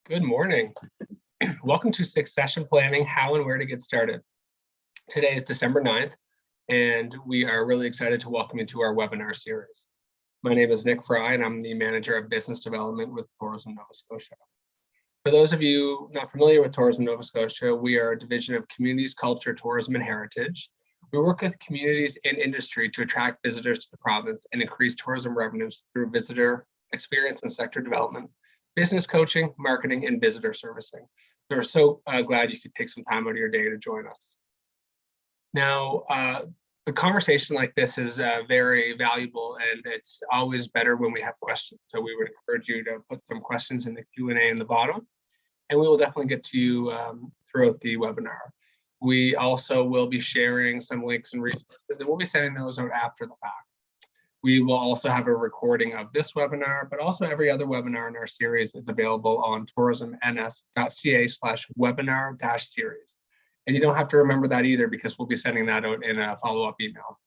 Good morning. Welcome to Succession Planning, How and Where to Get Started. Today is December 9th, and we are really excited to welcome you to our webinar series. My name is Nick Fry, and I'm the Manager of Business Development with Tourism Nova Scotia. For those of you not familiar with Tourism Nova Scotia, we are a division of Communities, Culture, Tourism, and Heritage. We work with communities and industry to attract visitors to the province and increase tourism revenues through visitor experience and sector development, business coaching, marketing, and visitor servicing. So we're so glad you could take some time out of your day to join us. Now, a conversation like this is very valuable, and it's always better when we have questions. So we would encourage you to put some questions in the Q&A in the bottom, and we will definitely get to you throughout the webinar. We also will be sharing some links and resources, and we'll be sending those out after the fact. We will also have a recording of this webinar, but also every other webinar in our series is available on tourismns.ca/webinar-series. And you don't have to remember that either, because we'll be sending that out in a follow-up email.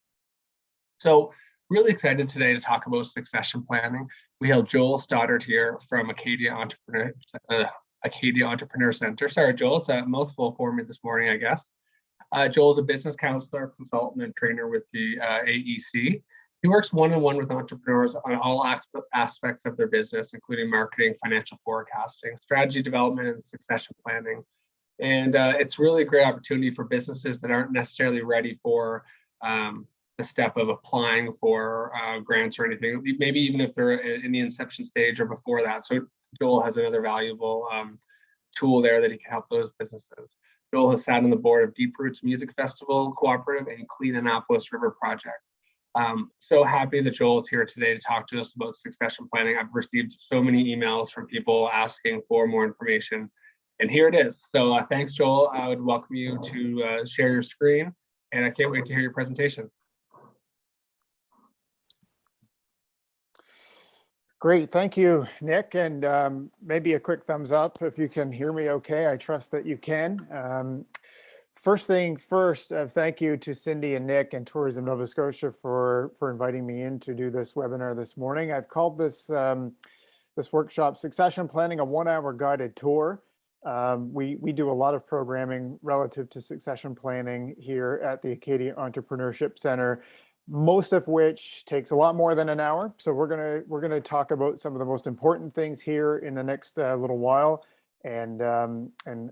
So really excited today to talk about succession planning. We have Joel Stoddard here from Acadia Entrepreneur Center. Sorry, Joel, it's a mouthful for me this morning, I guess. Joel's a business counselor, consultant, and trainer with the AEC. He works one-on-one with entrepreneurs on all aspects of their business, including marketing, financial forecasting, strategy development, and succession planning. And it's really a great opportunity for businesses that aren't necessarily ready for the step of applying for grants or anything, maybe even if they're in the inception stage or before that. So Joel has another valuable tool there that he can help those businesses. Joel has sat on the board of Deep Roots Music Festival Cooperative and Clean Annapolis River Project. So happy that Joel is here today to talk to us about succession planning. I've received so many emails from people asking for more information, and here it is. So thanks, Joel. I would welcome you to share your screen, and I can't wait to hear your presentation. Great, thank you, Nick, and maybe a quick thumbs up if you can hear me okay. I trust that you can. First thing first, thank you to Cindy and Nick and Tourism Nova Scotia for inviting me in to do this webinar this morning. I've called this this workshop Succession Planning, a 1-hour guided tour. We do a lot of programming relative to succession planning here at the Acadia Entrepreneurship Center, most of which takes a lot more than an hour. So we're gonna talk about some of the most important things here in the next little while. And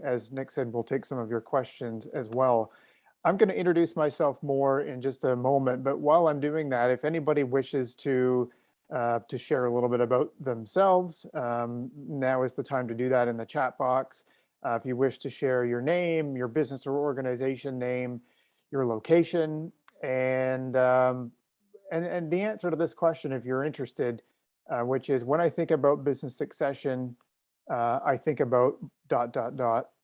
as Nick said, we'll take some of your questions as well. I'm going to introduce myself more in just a moment, but while I'm doing that, if anybody wishes to share a little bit about themselves, now is the time to do that in the chat box. If you wish to share your name, your business or organization name, your location, and the answer to this question, if you're interested, which is, when I think about business succession, I think about ...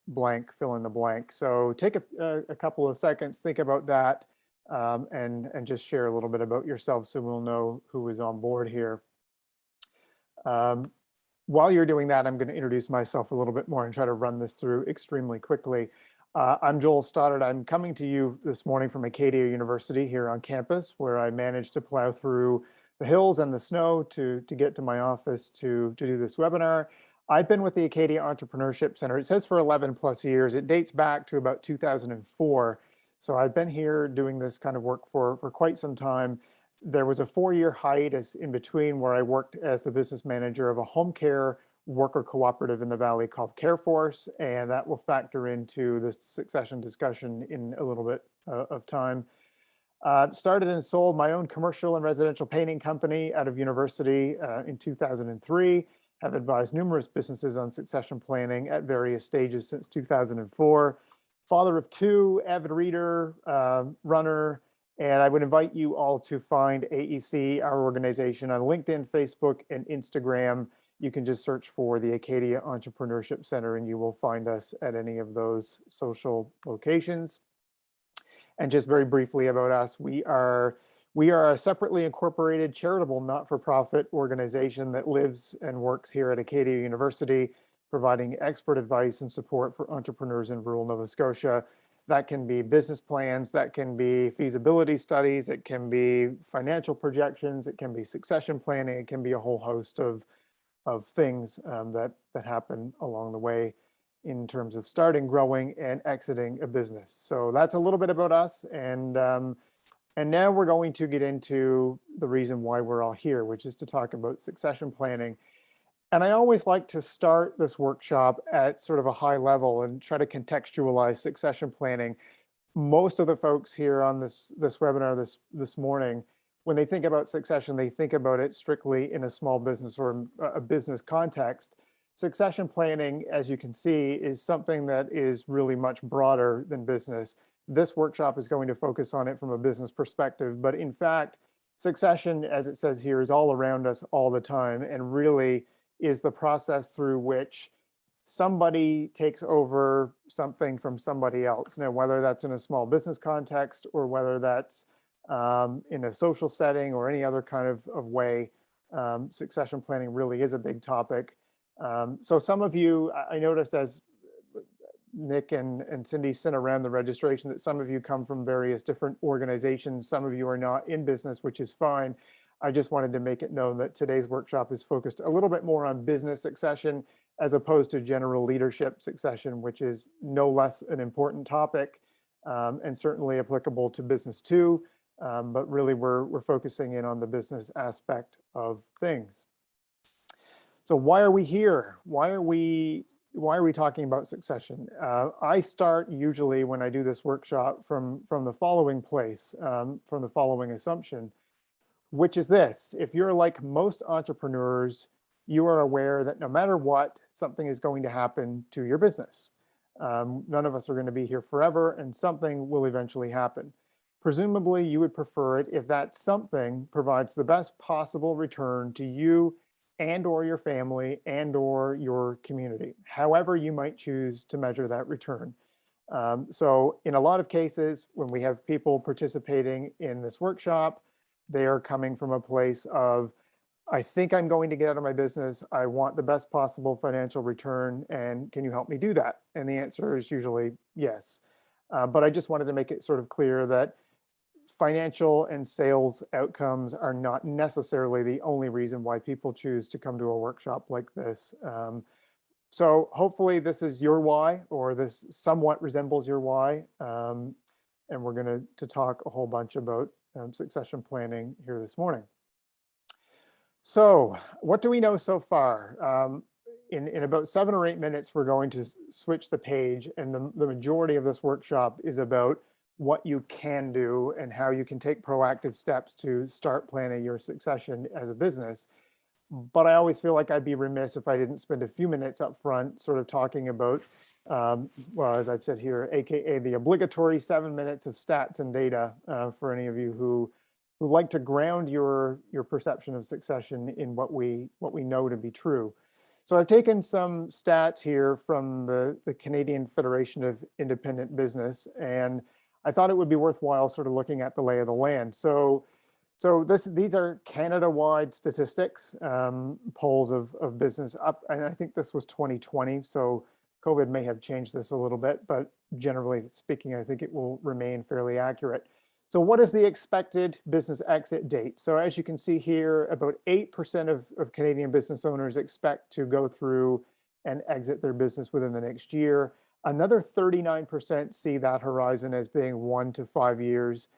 blank, fill in the blank. So take a couple of seconds, think about that, and just share a little bit about yourself so we'll know who is on board here. While you're doing that, I'm going to introduce myself a little bit more and try to run this through extremely quickly. I'm Joel Stoddard. I'm coming to you this morning from Acadia University here on campus, where I managed to plow through the hills and the snow to get to my office to do this webinar. I've been with the Acadia Entrepreneurship Center, it says for 11 plus years. It dates back to about 2004. So I've been here doing this kind of work for quite some time. There was a 4-year hiatus in between where I worked as the business manager of a home care worker cooperative in the Valley called CareForce, and that will factor into this succession discussion in a little bit of time. Started and sold my own commercial and residential painting company out of university in 2003. Have advised numerous businesses on succession planning at various stages since 2004. Father of 2, avid reader, runner, and I would invite you all to find AEC, our organization, on LinkedIn, Facebook, and Instagram. You can just search for the Acadia Entrepreneurship Center and you will find us at any of those social locations. And just very briefly about us, we are a separately incorporated charitable not-for-profit organization that lives and works here at Acadia University, providing expert advice and support for entrepreneurs in rural Nova Scotia. That can be business plans, that can be feasibility studies, it can be financial projections, it can be succession planning, it can be a whole host of things that happen along the way in terms of starting, growing, and exiting a business. So that's a little bit about us, and now we're going to get into the reason why we're all here, which is to talk about succession planning. And I always like to start this workshop at sort of a high level and try to contextualize succession planning. Most of the folks here on this webinar this morning, when they think about succession, they think about it strictly in a small business or a business context. Succession planning, as you can see, is something that is really much broader than business. This workshop is going to focus on it from a business perspective, but in fact, succession, as it says here, is all around us all the time, and really is the process through which somebody takes over something from somebody else. Now, whether that's in a small business context or whether that's in a social setting or any other kind of way, succession planning really is a big topic. So some of you, I noticed as Nick and Cindy sent around the registration that some of you come from various different organizations. Some of you are not in business, which is fine. I just wanted to make it known that today's workshop is focused a little bit more on business succession as opposed to general leadership succession, which is no less an important topic and certainly applicable to business too. But really we're focusing in on the business aspect of things. So why are we here? Why are we talking about succession? I start usually when I do this workshop from the following place, from the following assumption, which is this: if you're like most entrepreneurs, you are aware that no matter what, something is going to happen to your business. None of us are going to be here forever, and something will eventually happen. Presumably, you would prefer it if that something provides the best possible return to you and or your family and or your community, however you might choose to measure that return. So in a lot of cases, when we have people participating in this workshop, they are coming from a place of, I think I'm going to get out of my business. I want the best possible financial return, and can you help me do that? And the answer is usually yes. But I just wanted to make it sort of clear that financial and sales outcomes are not necessarily the only reason why people choose to come to a workshop like this. So hopefully this is your why, or this somewhat resembles your why. And we're going to talk a whole bunch about succession planning here this morning. So what do we know so far? In about 7 or 8 minutes, we're going to switch the page, and the majority of this workshop is about what you can do and how you can take proactive steps to start planning your succession as a business. But I always feel like I'd be remiss if I didn't spend a few minutes up front sort of talking about, well, as I've said here, AKA the obligatory 7 minutes of stats and data for any of you who like to ground your perception of succession in what we know to be true. So I've taken some stats here from the Canadian Federation of Independent Business, and I thought it would be worthwhile sort of looking at the lay of the land. So these are Canada-wide statistics, polls of business up, and I think this was 2020, so COVID may have changed this a little bit, but generally speaking, I think it will remain fairly accurate. So what is the expected business exit date? So as you can see here, about 8% of Canadian business owners expect to go through and exit their business within the next year. Another 39% see that horizon as being 1 to 5 years.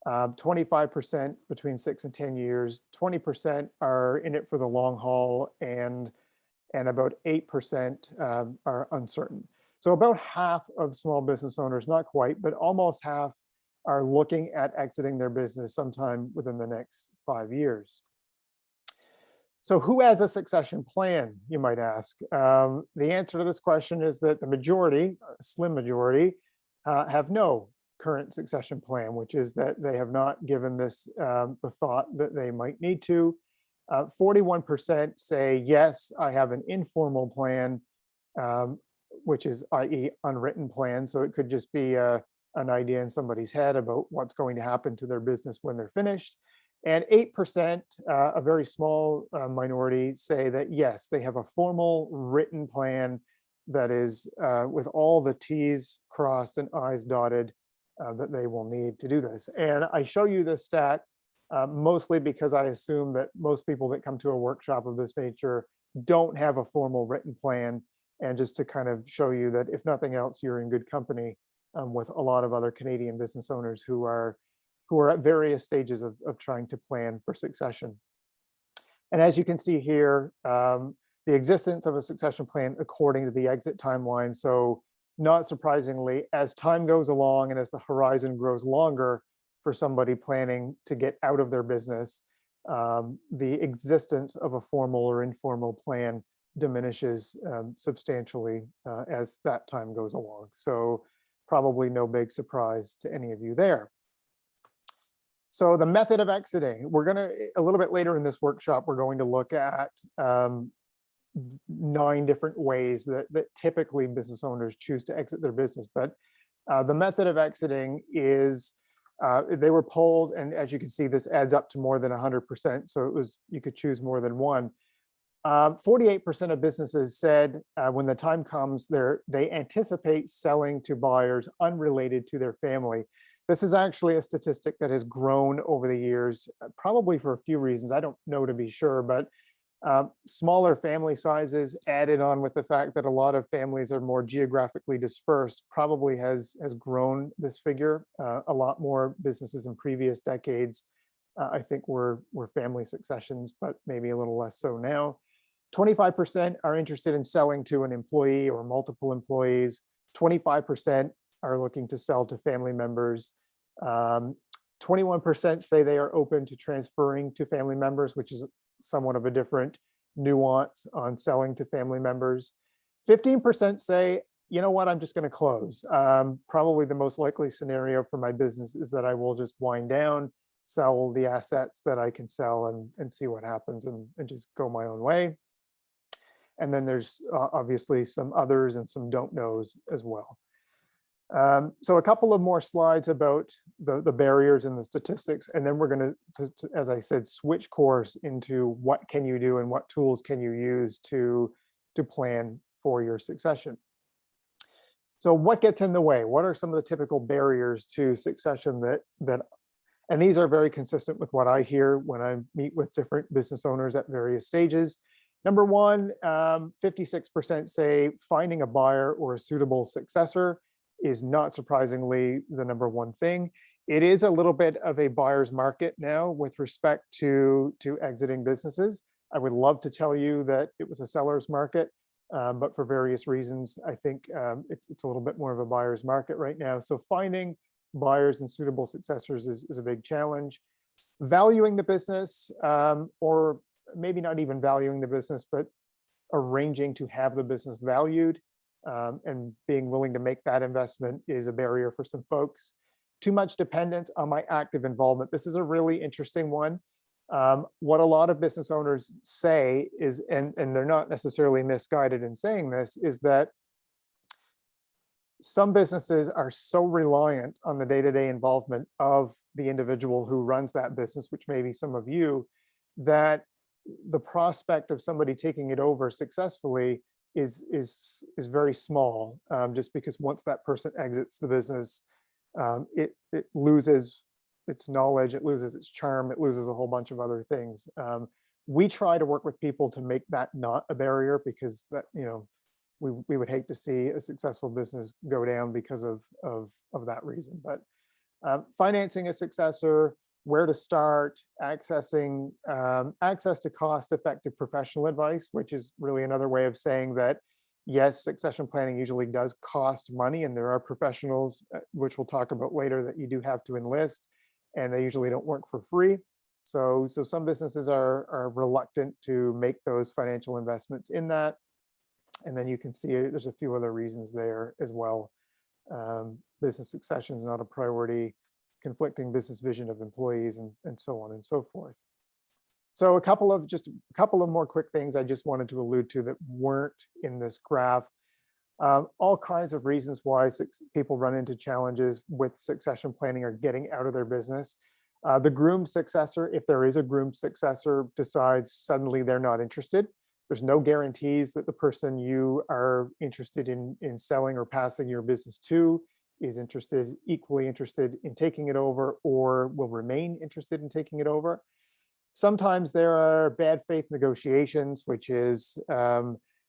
25% between 6 and 10 years, 20% are in it for the long haul, and about 8% are uncertain. So about half of small business owners, not quite, but almost half, are looking at exiting their business sometime within the next 5 years. So who has a succession plan, you might ask? The answer to this question is that the majority, a slim majority, have no current succession plan, which is that they have not given this the thought that they might need to. 41% say, yes, I have an informal plan, which is i.e. unwritten plan. So it could just be an idea in somebody's head about what's going to happen to their business when they're finished. And 8%, a very small minority, say that yes, they have a formal written plan that is with all the T's crossed and I's dotted that they will need to do this. And I show you this stat mostly because I assume that most people that come to a workshop of this nature don't have a formal written plan, and just to kind of show you that if nothing else, you're in good company with a lot of other Canadian business owners who are at various stages of trying to plan for succession. And as you can see here, the existence of a succession plan according to the exit timeline. So not surprisingly, as time goes along and as the horizon grows longer for somebody planning to get out of their business, the existence of a formal or informal plan diminishes substantially as that time goes along. So probably no big surprise to any of you there. So the method of exiting, we're going to, a little bit later in this workshop, we're going to look at 9 different ways that typically business owners choose to exit their business. But the method of exiting is, they were polled, and as you can see, this adds up to more than 100%. So it was, you could choose more than one. 48% of businesses said when the time comes, they anticipate selling to buyers unrelated to their family. This is actually a statistic that has grown over the years, probably for a few reasons. I don't know to be sure, but smaller family sizes added on with the fact that a lot of families are more geographically dispersed probably has grown this figure. A lot more businesses in previous decades, I think, were family successions, but maybe a little less so now. 25% are interested in selling to an employee or multiple employees. 25% are looking to sell to family members. 21% say they are open to transferring to family members, which is somewhat of a different nuance on selling to family members. 15% say, you know what, I'm just going to close. Probably the most likely scenario for my business is that I will just wind down, sell the assets that I can sell, and see what happens, and just go my own way. And then there's obviously some others and some don't knows as well. So a couple of more slides about the barriers and the statistics, and then we're going to, as I said, switch course into what can you do and what tools can you use to plan for your succession. So what gets in the way? What are some of the typical barriers to succession that and these are very consistent with what I hear when I meet with different business owners at various stages. Number one, 56% say finding a buyer or a suitable successor is not surprisingly the number one thing. It is a little bit of a buyer's market now with respect to exiting businesses. I would love to tell you that it was a seller's market, but for various reasons, I think it's a little bit more of a buyer's market right now. So finding buyers and suitable successors is a big challenge. Valuing the business, or maybe not even valuing the business, but arranging to have the business valued and being willing to make that investment is a barrier for some folks. Too much dependence on my active involvement. This is a really interesting one. What a lot of business owners say is, and they're not necessarily misguided in saying this, is that some businesses are so reliant on the day-to-day involvement of the individual who runs that business, which may be some of you, that the prospect of somebody taking it over successfully is very small, just because once that person exits the business, it loses its knowledge, it loses its charm, it loses a whole bunch of other things. We try to work with people to make that not a barrier, because that, you know, we would hate to see a successful business go down because of that reason. But financing a successor, where to start, accessing access to cost-effective professional advice, which is really another way of saying that, yes, succession planning usually does cost money, and there are professionals, which we'll talk about later, that you do have to enlist, and they usually don't work for free. So some businesses are reluctant to make those financial investments in that. And then you can see there's a few other reasons there as well. Business succession is not a priority, conflicting business vision of employees, and so on and so forth. So a couple of more quick things I just wanted to allude to that weren't in this graph. All kinds of reasons why people run into challenges with succession planning or getting out of their business. The groomed successor, if there is a groomed successor, decides suddenly they're not interested. There's no guarantees that the person you are interested in selling or passing your business to is equally interested in taking it over, or will remain interested in taking it over. Sometimes there are bad faith negotiations, which is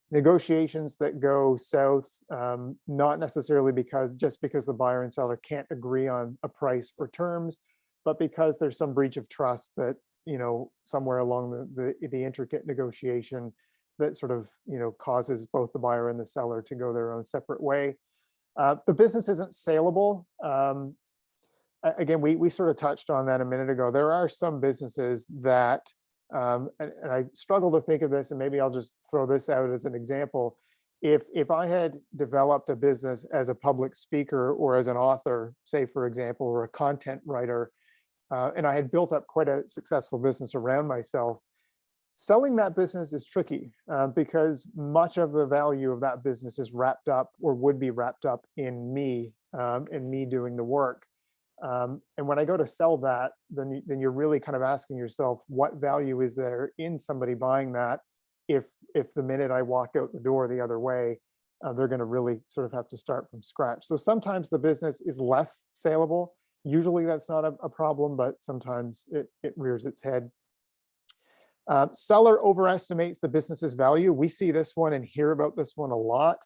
negotiations that go south, not necessarily just because the buyer and seller can't agree on a price or terms, but because there's some breach of trust that, somewhere along the intricate negotiation that sort of, causes both the buyer and the seller to go their own separate way. The business isn't saleable. Again, we sort of touched on that a minute ago. There are some businesses that, and I struggle to think of this, and maybe I'll just throw this out as an example. If I had developed a business as a public speaker or as an author, say, for example, or a content writer, and I had built up quite a successful business around myself, selling that business is tricky because much of the value of that business is wrapped up or would be wrapped up in me doing the work. And when I go to sell that, then you're really kind of asking yourself, what value is there in somebody buying that? If the minute I walk out the door the other way, they're going to really sort of have to start from scratch. So sometimes the business is less saleable. Usually that's not a problem, but sometimes it rears its head. Seller overestimates the business's value. We see this one and hear about this one a lot.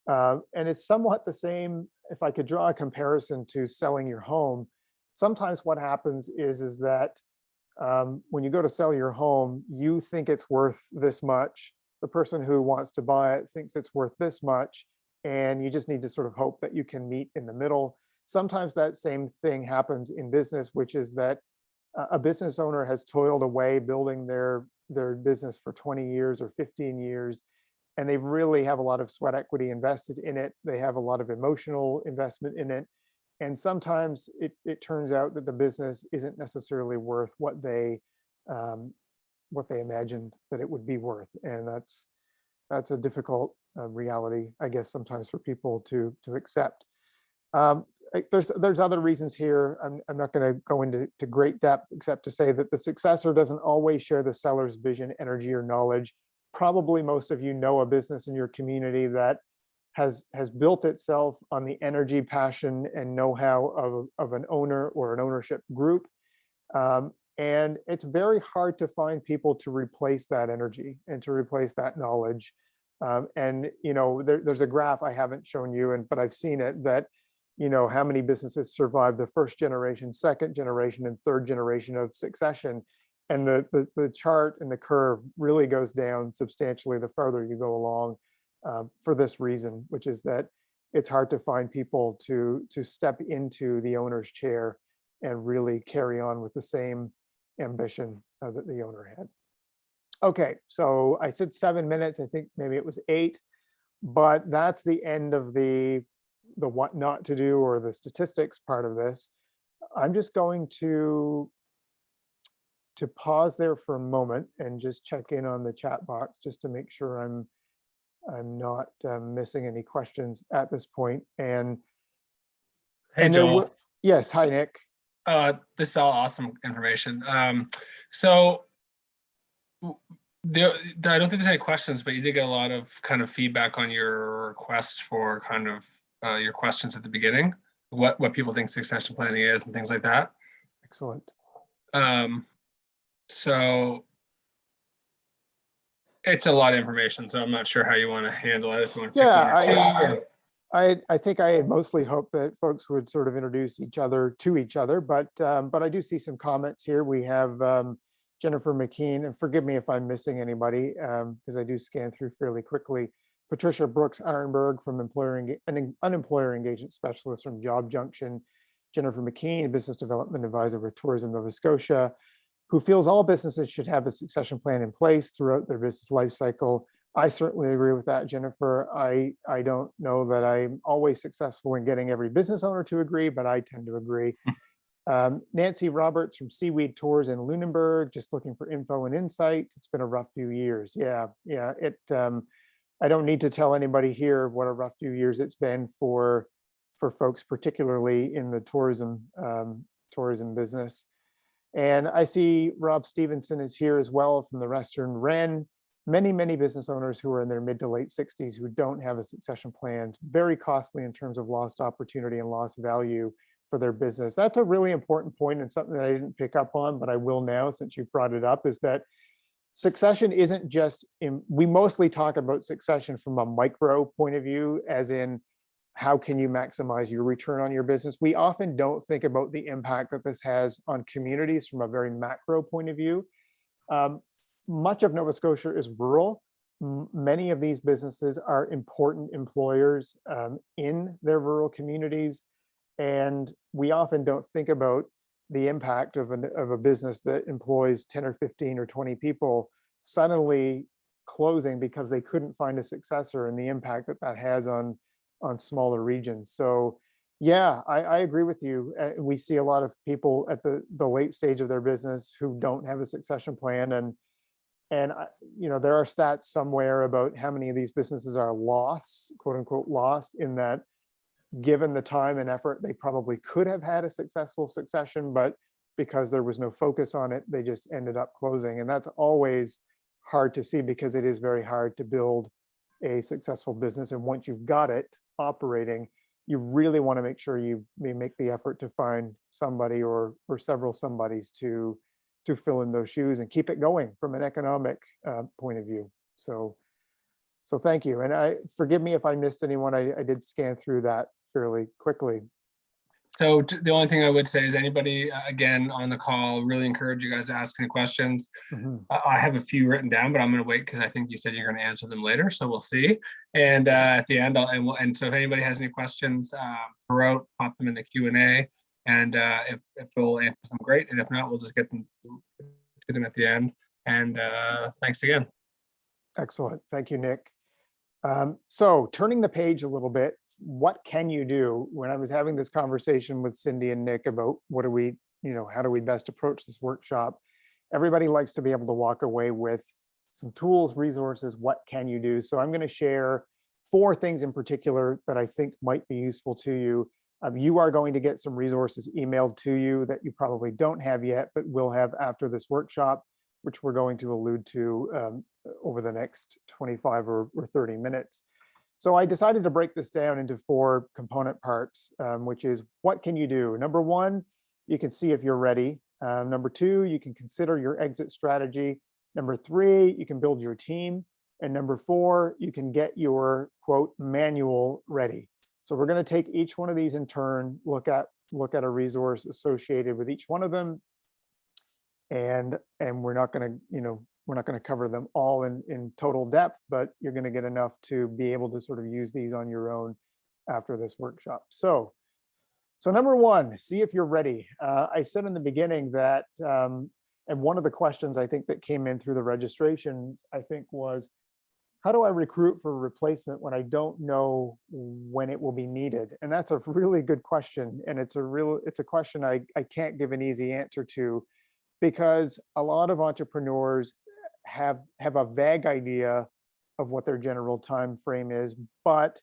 And it's somewhat the same, if I could draw a comparison to selling your home. Sometimes what happens is that when you go to sell your home, you think it's worth this much. The person who wants to buy it thinks it's worth this much. And you just need to sort of hope that you can meet in the middle. Sometimes that same thing happens in business, which is that a business owner has toiled away building their business for 20 years or 15 years. And they really have a lot of sweat equity invested in it. They have a lot of emotional investment in it. And sometimes it turns out that the business isn't necessarily worth what they imagined that it would be worth. And that's a difficult reality, I guess, sometimes for people to accept. There's other reasons here. I'm not going to go into great depth, except to say that the successor doesn't always share the seller's vision, energy, or knowledge. Probably most of you know a business in your community that has built itself on the energy, passion, and know-how of an owner or an ownership group. And it's very hard to find people to replace that energy and to replace that knowledge. And there's a graph I haven't shown you, but I've seen it, that how many businesses survive the first generation, second generation, and third generation of succession. And the chart and the curve really goes down substantially the farther you go along, for this reason, which is that it's hard to find people to step into the owner's chair and really carry on with the same ambition that the owner had. Okay, so I said 7 minutes. I think maybe it was 8, but that's the end of the what not to do or the statistics part of this. I'm just going to pause there for a moment and just check in on the chat box just to make sure I'm not missing any questions at this point. And Hey, Joel. Yes, hi, Nick. This is all awesome information. So I don't think there's any questions, but you did get a lot of kind of feedback on your request for kind of your questions at the beginning, what people think succession planning is and things like that. Excellent. So it's a lot of information, so I'm not sure how you want to handle it. If you want to pick one or two. I think I had mostly hoped that folks would sort of introduce each other to each other, but I do see some comments here. We have Jennifer McKean, and forgive me if I'm missing anybody, because I do scan through fairly quickly. Patricia Brooks Ironberg from an unemployer engagement specialist from Job Junction. Jennifer McKean, business development advisor with Tourism Nova Scotia, who feels all businesses should have a succession plan in place throughout their business life cycle. I certainly agree with that, Jennifer. I don't know that I'm always successful in getting every business owner to agree, but I tend to agree. Nancy Roberts from Seaweed Tours in Lunenburg, just looking for info and insight. It's been a rough few years. Yeah. I don't need to tell anybody here what a rough few years it's been for folks, particularly in the tourism business. And I see Rob Stevenson is here as well from the Western Wren. Many business owners who are in their mid to late 60s who don't have a succession plan. Very costly in terms of lost opportunity and lost value for their business. That's a really important point, and something that I didn't pick up on, but I will now since you brought it up, is that succession isn't just we mostly talk about succession from a micro point of view, as in how can you maximize your return on your business. We often don't think about the impact that this has on communities from a very macro point of view. Much of Nova Scotia is rural. Many of these businesses are important employers in their rural communities. And we often don't think about the impact of a business that employs 10 or 15 or 20 people suddenly closing because they couldn't find a successor, and the impact that that has on smaller regions. So yeah, I agree with you. We see a lot of people at the late stage of their business who don't have a succession plan, and there are stats somewhere about how many of these businesses are lost, quote unquote lost, in that given the time and effort, they probably could have had a successful succession, but because there was no focus on it, they just ended up closing. And that's always hard to see, because it is very hard to build a successful business. And once you've got it operating, you really want to make sure you may make the effort to find somebody or several somebodies to fill in those shoes and keep it going from an economic point of view. So thank you. And forgive me if I missed anyone. I did scan through that fairly quickly. So the only thing I would say is anybody, again, on the call, really encourage you guys to ask any questions. I have a few written down, but I'm going to wait because I think you said you're going to answer them later. So we'll see. And at the end, and so if anybody has any questions throughout, pop them in the Q&A. And if we'll answer them, great. And if not, we'll just get them to them at the end. And thanks again. Excellent. Thank you, Nick. So turning the page a little bit, what can you do? When I was having this conversation with Cindy and Nick about how do we best approach this workshop, everybody likes to be able to walk away with some tools, resources. What can you do? So I'm going to share 4 things in particular that I think might be useful to you. You are going to get some resources emailed to you that you probably don't have yet, but will have after this workshop, which we're going to allude to over the next 25 or 30 minutes. So I decided to break this down into 4 component parts, which is what can you do? Number 1, you can see if you're ready. Number 2, you can consider your exit strategy. Number 3, you can build your team. And number 4, you can get your quote manual ready. So we're going to take each one of these in turn, look at a resource associated with each one of them. And we're not going to cover them all in total depth, but you're going to get enough to be able to sort of use these on your own after this workshop. So number 1, see if you're ready. I said in the beginning that, and one of the questions I think that came in through the registrations, I think, was, how do I recruit for a replacement when I don't know when it will be needed? And that's a really good question. And it's a question I can't give an easy answer to, because a lot of entrepreneurs have a vague idea of what their general time frame is, but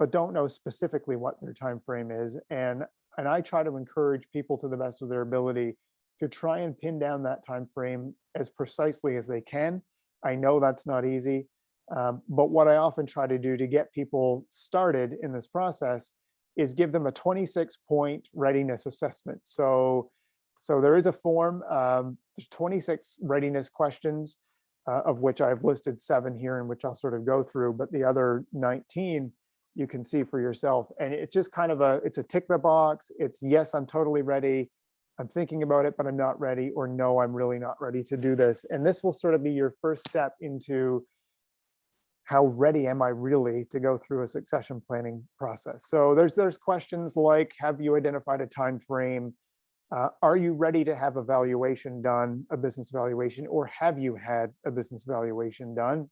don't know specifically what their time frame is. And I try to encourage people to the best of their ability to try and pin down that time frame as precisely as they can. I know that's not easy, but what I often try to do to get people started in this process is give them a 26-point readiness assessment. So there is a form. There's 26 readiness questions, of which I've listed 7 here, and which I'll sort of go through, but the other 19 you can see for yourself. And it's just kind of it's a tick the box. It's yes, I'm totally ready. I'm thinking about it, but I'm not ready, or no, I'm really not ready to do this. And this will sort of be your first step into how ready am I really to go through a succession planning process. So there's questions like, have you identified a time frame? Are you ready to have a valuation done, a business valuation, or have you had a business valuation done?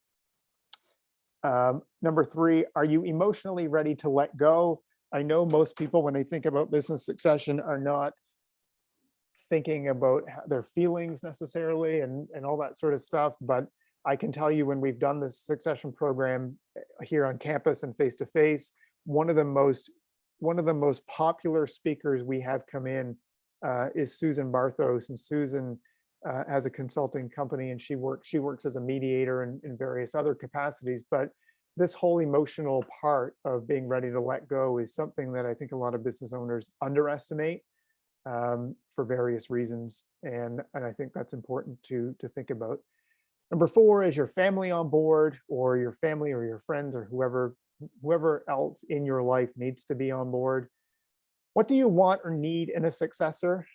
Number 3, are you emotionally ready to let go? I know most people, when they think about business succession, are not thinking about their feelings necessarily and all that sort of stuff. But I can tell you, when we've done this succession program here on campus and face-to-face, one of the most popular speakers we have come in is Susan Barthos. And Susan has a consulting company, and she works as a mediator in various other capacities. But this whole emotional part of being ready to let go is something that I think a lot of business owners underestimate for various reasons. And I think that's important to think about. Number 4 is your family on board, or your family or your friends or whoever else in your life needs to be on board. What do you want or need in a successor?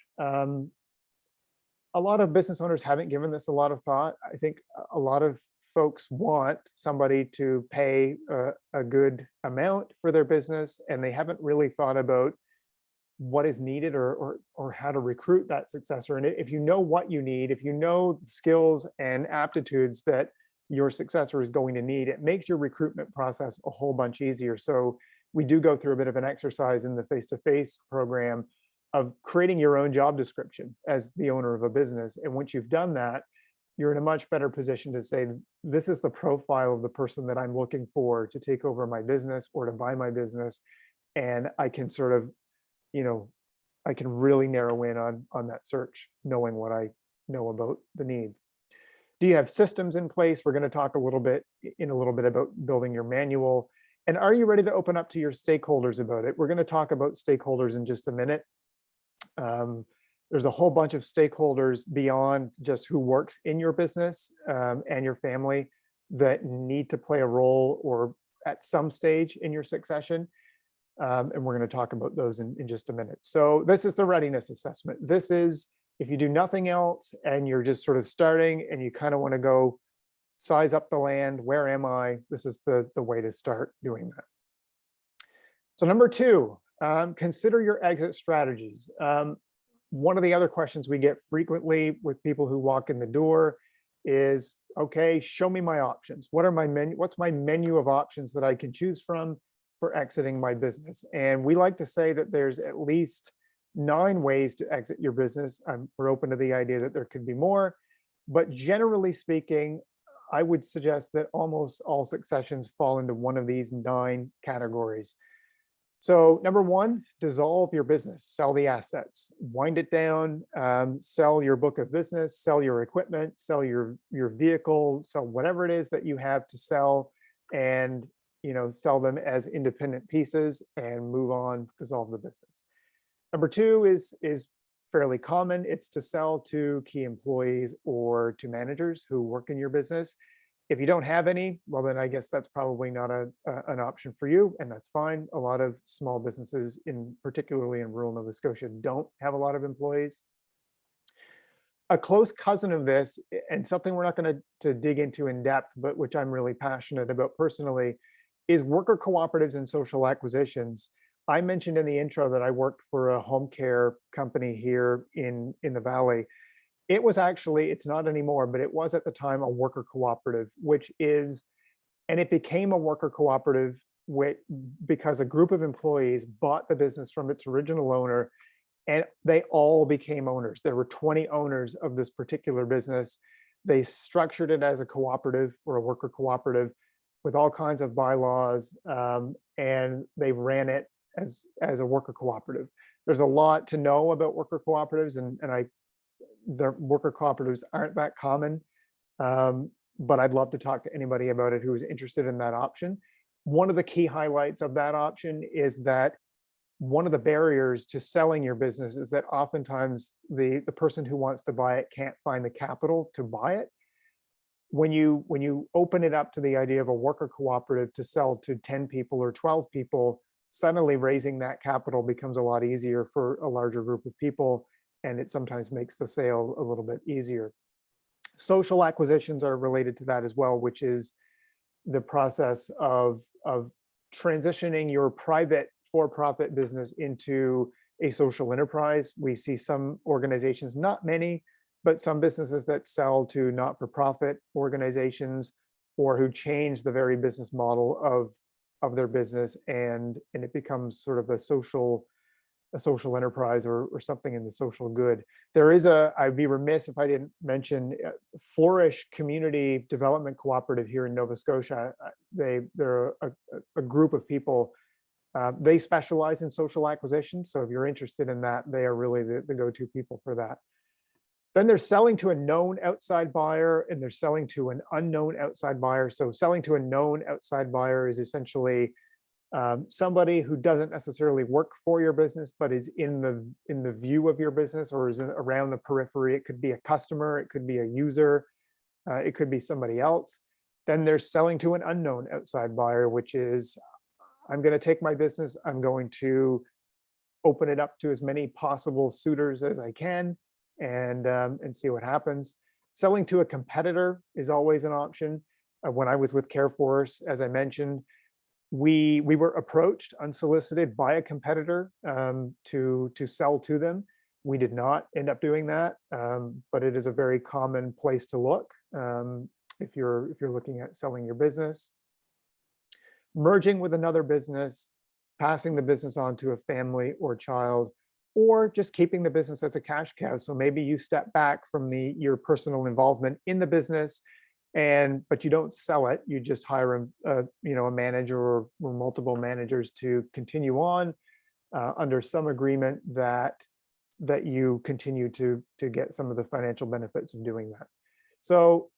A lot of business owners haven't given this a lot of thought. I think a lot of folks want somebody to pay a good amount for their business, and they haven't really thought about what is needed or how to recruit that successor. And if you know what you need, if you know the skills and aptitudes that your successor is going to need, it makes your recruitment process a whole bunch easier. So we do go through a bit of an exercise in the face-to-face program of creating your own job description as the owner of a business. And once you've done that, you're in a much better position to say, this is the profile of the person that I'm looking for to take over my business or to buy my business. And I can sort of, I can really narrow in on that search, knowing what I know about the needs. Do you have systems in place? We're going to talk a little bit about building your manual. And are you ready to open up to your stakeholders about it? We're going to talk about stakeholders in just a minute. There's a whole bunch of stakeholders beyond just who works in your business and your family that need to play a role or at some stage in your succession. And we're going to talk about those in just a minute. So this is the readiness assessment. This is, if you do nothing else and you're just sort of starting and you kind of want to go size up the land, where am I? This is the way to start doing that. So number 2, consider your exit strategies. One of the other questions we get frequently with people who walk in the door is, okay, show me my options. What's my menu of options that I can choose from for exiting my business? And we like to say that there's at least 9 ways to exit your business. We're open to the idea that there could be more, but generally speaking, I would suggest that almost all successions fall into one of these 9 categories. So number 1, dissolve your business, sell the assets, wind it down, sell your book of business, sell your equipment, sell your vehicle, sell whatever it is that you have to sell, and sell them as independent pieces and move on, dissolve the business. Number 2 is fairly common. It's to sell to key employees or to managers who work in your business. If you don't have any, well, then I guess that's probably not an option for you, and that's fine. A lot of small businesses, particularly in rural Nova Scotia, don't have a lot of employees. A close cousin of this, and something we're not going to dig into in depth, but which I'm really passionate about personally, is worker cooperatives and social acquisitions. I mentioned in the intro that I worked for a home care company here in the Valley. It was actually, it's not anymore, but it was at the time a worker cooperative, and it became a worker cooperative because a group of employees bought the business from its original owner, and they all became owners. There were 20 owners of this particular business. They structured it as a cooperative or a worker cooperative with all kinds of bylaws, and they ran it as a worker cooperative. There's a lot to know about worker cooperatives, and the worker cooperatives aren't that common, but I'd love to talk to anybody about it who is interested in that option. One of the key highlights of that option is that one of the barriers to selling your business is that oftentimes the person who wants to buy it can't find the capital to buy it. When you open it up to the idea of a worker cooperative to sell to 10 people or 12 people, suddenly raising that capital becomes a lot easier for a larger group of people, and it sometimes makes the sale a little bit easier. Social acquisitions are related to that as well, which is the process of transitioning your private for-profit business into a social enterprise. We see some organizations, not many, but some businesses that sell to not-for-profit organizations or who change the very business model of their business, and it becomes sort of a social enterprise or something in the social good. There is I'd be remiss if I didn't mention Flourish Community Development Cooperative here in Nova Scotia. They're a group of people. They specialize in social acquisition. So if you're interested in that, they are really the go-to people for that. Then they're selling to a known outside buyer and they're selling to an unknown outside buyer. So selling to a known outside buyer is essentially somebody who doesn't necessarily work for your business, but is in the view of your business or is around the periphery. It could be a customer, it could be a user, it could be somebody else. Then they're selling to an unknown outside buyer, which is, I'm going to take my business, I'm going to open it up to as many possible suitors as I can and see what happens. Selling to a competitor is always an option. When I was with CareForce, as I mentioned, we were approached unsolicited by a competitor to sell to them. We did not end up doing that, but it is a very common place to look if you're looking at selling your business. Merging with another business, passing the business on to a family or child, or just keeping the business as a cash cow. So maybe you step back from your personal involvement in the business, but you don't sell it. You just hire a manager or multiple managers to continue on under some agreement that you continue to get some of the financial benefits of doing that. So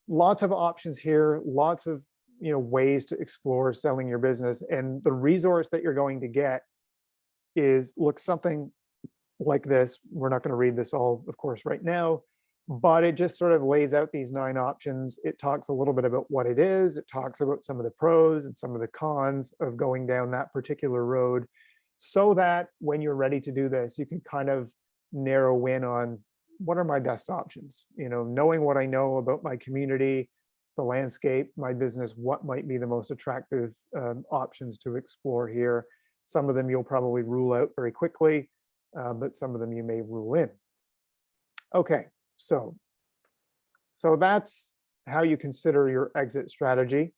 lots of options here, lots of ways to explore selling your business, and the resource that you're going to get looks something like this. We're not going to read this all, of course, right now, but it just sort of lays out these 9 options. It talks a little bit about what it is. It talks about some of the pros and some of the cons of going down that particular road, so that when you're ready to do this, you can kind of narrow in on what are my best options. Knowing what I know about my community, the landscape, my business, what might be the most attractive options to explore here. Some of them you'll probably rule out very quickly, but some of them you may rule in. Okay, so that's how you consider your exit strategy.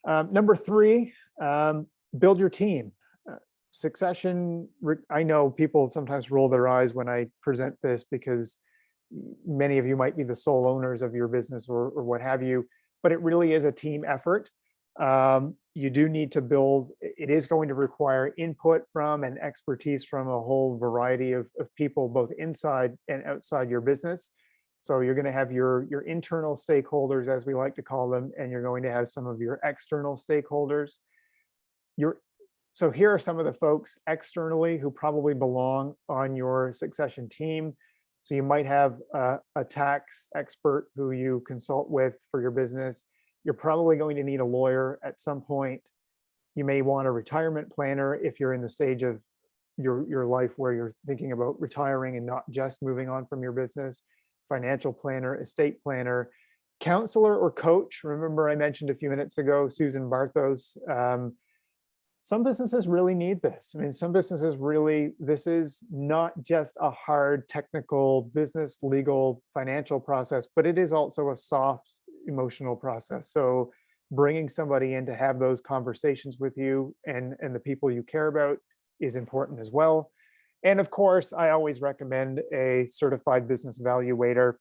Number 3, build your team. Succession, I know people sometimes roll their eyes when I present this because many of you might be the sole owners of your business or what have you, but it really is a team effort. You do need to build, it is going to require input from and expertise from a whole variety of people, both inside and outside your business. So you're going to have your internal stakeholders, as we like to call them, and you're going to have some of your external stakeholders. So here are some of the folks externally who probably belong on your succession team. So you might have a tax expert who you consult with for your business. You're probably going to need a lawyer at some point. You may want a retirement planner if you're in the stage of your life where you're thinking about retiring and not just moving on from your business. Financial planner, estate planner, counselor or coach. Remember I mentioned a few minutes ago, Susan Barthos. Some businesses really need this. I mean, some businesses really, this is not just a hard technical business, legal, financial process, but it is also a soft emotional process. So bringing somebody in to have those conversations with you and the people you care about is important as well. And of course, I always recommend a certified business valuator.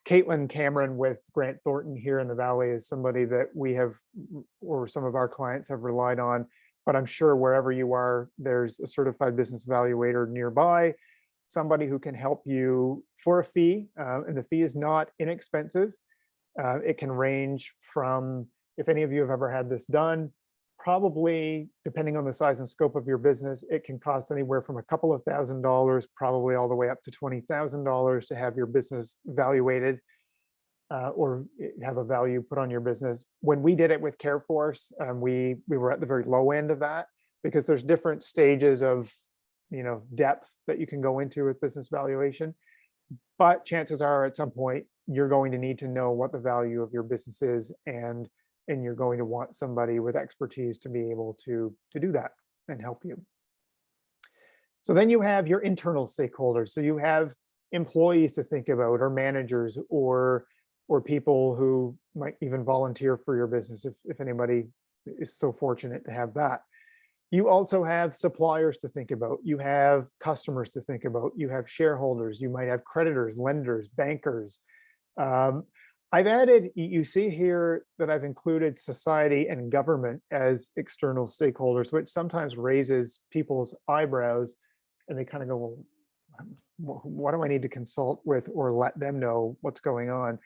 Caitlin Cameron with Grant Thornton here in the Valley is somebody that we have, or some of our clients have relied on, but I'm sure wherever you are, there's a certified business valuator nearby, somebody who can help you for a fee, and the fee is not inexpensive. It can range from, if any of you have ever had this done, probably depending on the size and scope of your business, it can cost anywhere from a couple of $1,000s, probably all the way up to $20,000 to have your business evaluated or have a value put on your business. When we did it with CareForce, we were at the very low end of that because there's different stages of depth that you can go into with business valuation. But chances are at some point you're going to need to know what the value of your business is, and you're going to want somebody with expertise to be able to do that and help you. So then you have your internal stakeholders. So you have employees to think about, or managers, or people who might even volunteer for your business if anybody is so fortunate to have that. You also have suppliers to think about. You have customers to think about. You have shareholders. You might have creditors, lenders, bankers. I've added, you see here that I've included society and government as external stakeholders, which sometimes raises people's eyebrows and they kind of go, well, what do I need to consult with or let them know what's going on?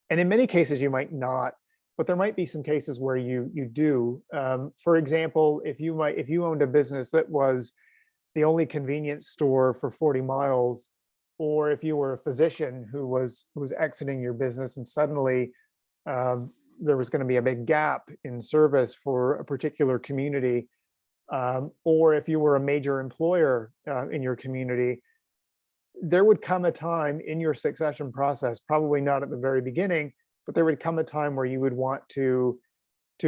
And in many cases, you might not, but there might be some cases where you do. For example, if you owned a business that was the only convenience store for 40 miles, or if you were a physician who was exiting your business and suddenly there was going to be a big gap in service for a particular community, or if you were a major employer in your community, there would come a time in your succession process, probably not at the very beginning, but there would come a time where you would want to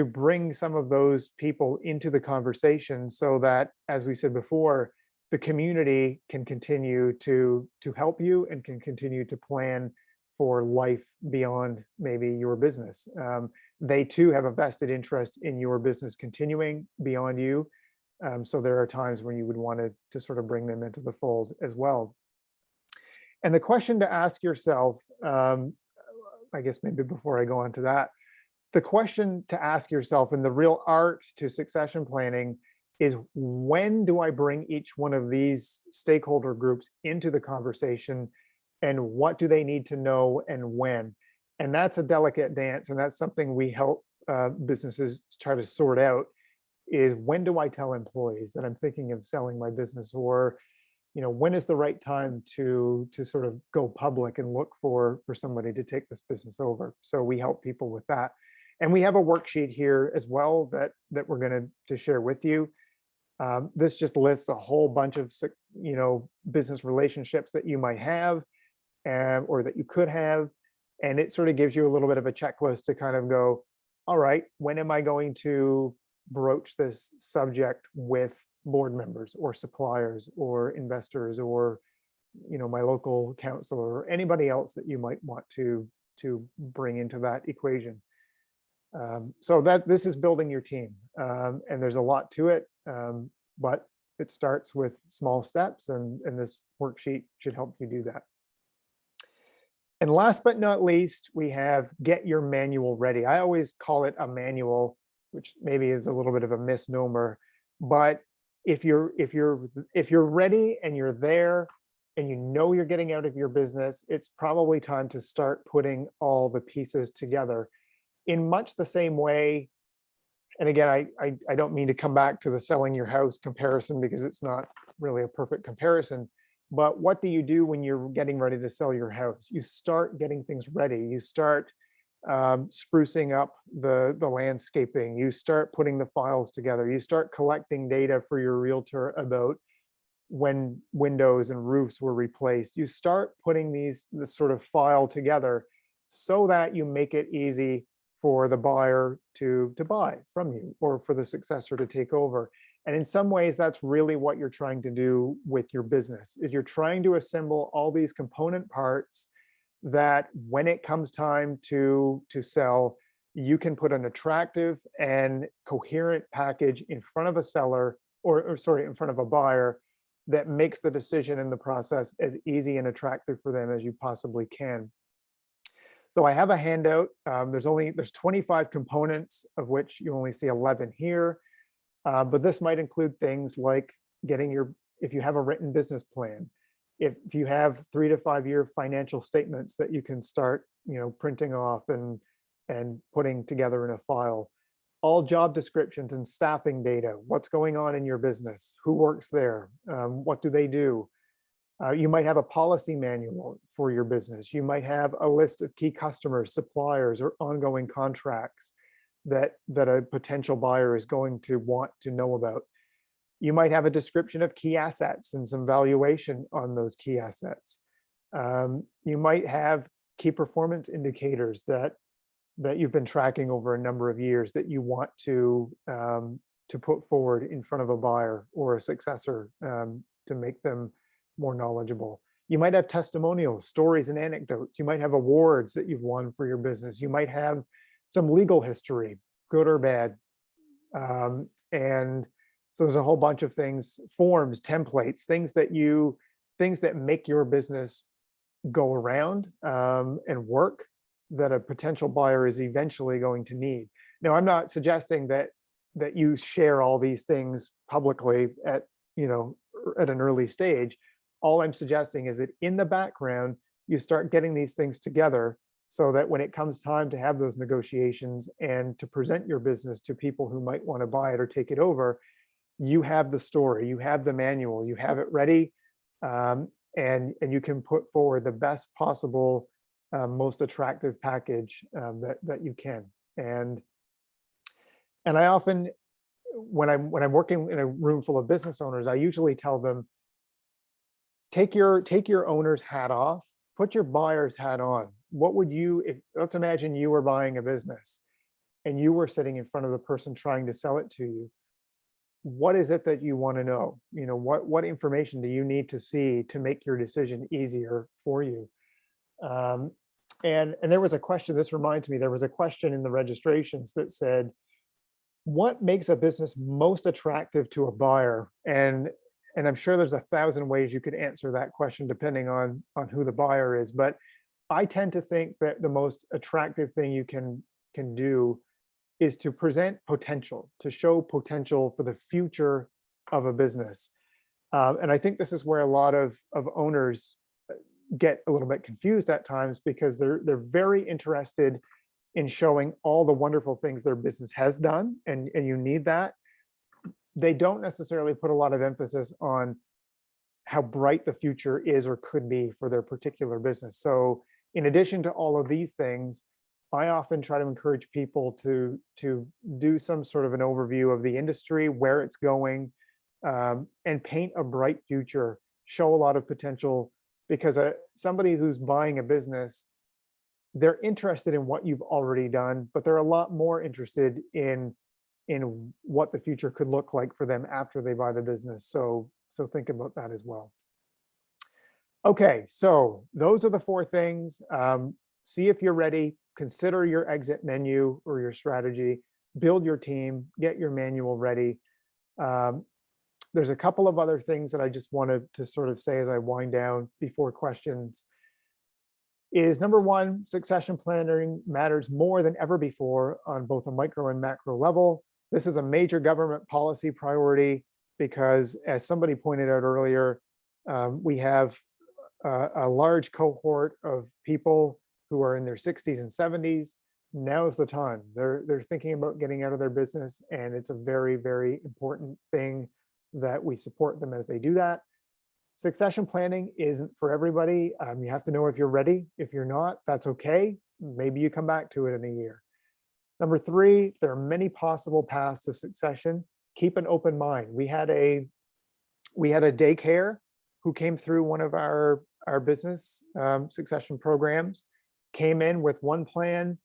bring some of those people into the conversation so that, as we said before, the community can continue to help you and can continue to plan for life beyond maybe your business. They too have a vested interest in your business continuing beyond you. So there are times when you would want to sort of bring them into the fold as well. And the question to ask yourself, I guess maybe before I go on to that, the question to ask yourself, and the real art to succession planning, is when do I bring each one of these stakeholder groups into the conversation, and what do they need to know and when? And that's a delicate dance, and that's something we help businesses try to sort out, is when do I tell employees that I'm thinking of selling my business, or when is the right time to sort of go public and look for somebody to take this business over. So we help people with that. And we have a worksheet here as well that we're going to share with you. This just lists a whole bunch of business relationships that you might have, or that you could have, and it sort of gives you a little bit of a checklist to kind of go, all right, when am I going to broach this subject with board members or suppliers or investors or my local counselor or anybody else that you might want to bring into that equation. So that this is building your team, and there's a lot to it, but it starts with small steps, and this worksheet should help you do that. And last but not least, we have get your manual ready. I always call it a manual, which maybe is a little bit of a misnomer, but if you're ready and you're there and you're getting out of your business, it's probably time to start putting all the pieces together in much the same way. And again, I don't mean to come back to the selling your house comparison, because it's not really a perfect comparison. But what do you do when you're getting ready to sell your house? You start getting things ready. You start sprucing up the landscaping. You start putting the files together. You start collecting data for your realtor about when windows and roofs were replaced. You start putting this sort of file together so that you make it easy for the buyer to buy from you, or for the successor to take over. And in some ways, that's really what you're trying to do with your business, is you're trying to assemble all these component parts that when it comes time to sell, you can put an attractive and coherent package in front of a seller, or sorry, in front of a buyer, that makes the decision in the process as easy and attractive for them as you possibly can. So I have a handout. There's 25 components, of which you only see 11 here. But this might include things like if you have a written business plan, if you have 3 to 5 year financial statements that you can start, printing off and putting together in a file, all job descriptions and staffing data, what's going on in your business, who works there, what do they do? You might have a policy manual for your business. You might have a list of key customers, suppliers, or ongoing contracts that a potential buyer is going to want to know about. You might have a description of key assets and some valuation on those key assets. You might have key performance indicators that you've been tracking over a number of years that you want to put forward in front of a buyer or a successor, to make them more knowledgeable. You might have testimonials, stories, and anecdotes. You might have awards that you've won for your business. You might have some legal history, good or bad. And so there's a whole bunch of things, forms, templates, things that make your business go around and work, that a potential buyer is eventually going to need. Now, I'm not suggesting that you share all these things publicly at an early stage. all I'm suggesting is that in the background, you start getting these things together so that when it comes time to have those negotiations and to present your business to people who might want to buy it or take it over, you have the story, you have the manual, you have it ready, and you can put forward the best possible, most attractive package that you can. And I often, when I'm working in a room full of business owners, I usually tell them, take your owner's hat off, put your buyer's hat on. What would you, if let's imagine you were buying a business and you were sitting in front of the person trying to sell it to you. What is it that you want to know? You know, what information do you need to see to make your decision easier for you? And there was a question, this reminds me, there was a question in the registrations that said, what makes a business most attractive to a buyer? And I'm sure there's 1,000 ways you could answer that question depending on who the buyer is. But I tend to think that the most attractive thing you can do is to present potential, to show potential for the future of a business. And I think this is where a lot of owners get a little bit confused at times, because they're very interested in showing all the wonderful things their business has done, and you need that. They don't necessarily put a lot of emphasis on how bright the future is or could be for their particular business. So in addition to all of these things, I often try to encourage people to do some sort of an overview of the industry, where it's going, and paint a bright future, show a lot of potential, because somebody who's buying a business, they're interested in what you've already done, but they're a lot more interested in what the future could look like for them after they buy the business. So think about that as well. Okay, so those are the 4 things. See if you're ready. Consider your exit menu or your strategy. Build your team. Get your manual ready. There's a couple of other things that I just wanted to sort of say as I wind down before questions. Is number 1, succession planning matters more than ever before on both a micro and macro level. This is a major government policy priority because, as somebody pointed out earlier, we have a large cohort of people who are in their 60s and 70s. Now is the time. They're thinking about getting out of their business, and it's a very, very important thing that we support them as they do that. Succession planning isn't for everybody. You have to know if you're ready. If you're not, that's okay. Maybe you come back to it in a year. Number 3, there are many possible paths to succession. Keep an open mind. We had a daycare who came through one of our business succession programs, came in with one plan,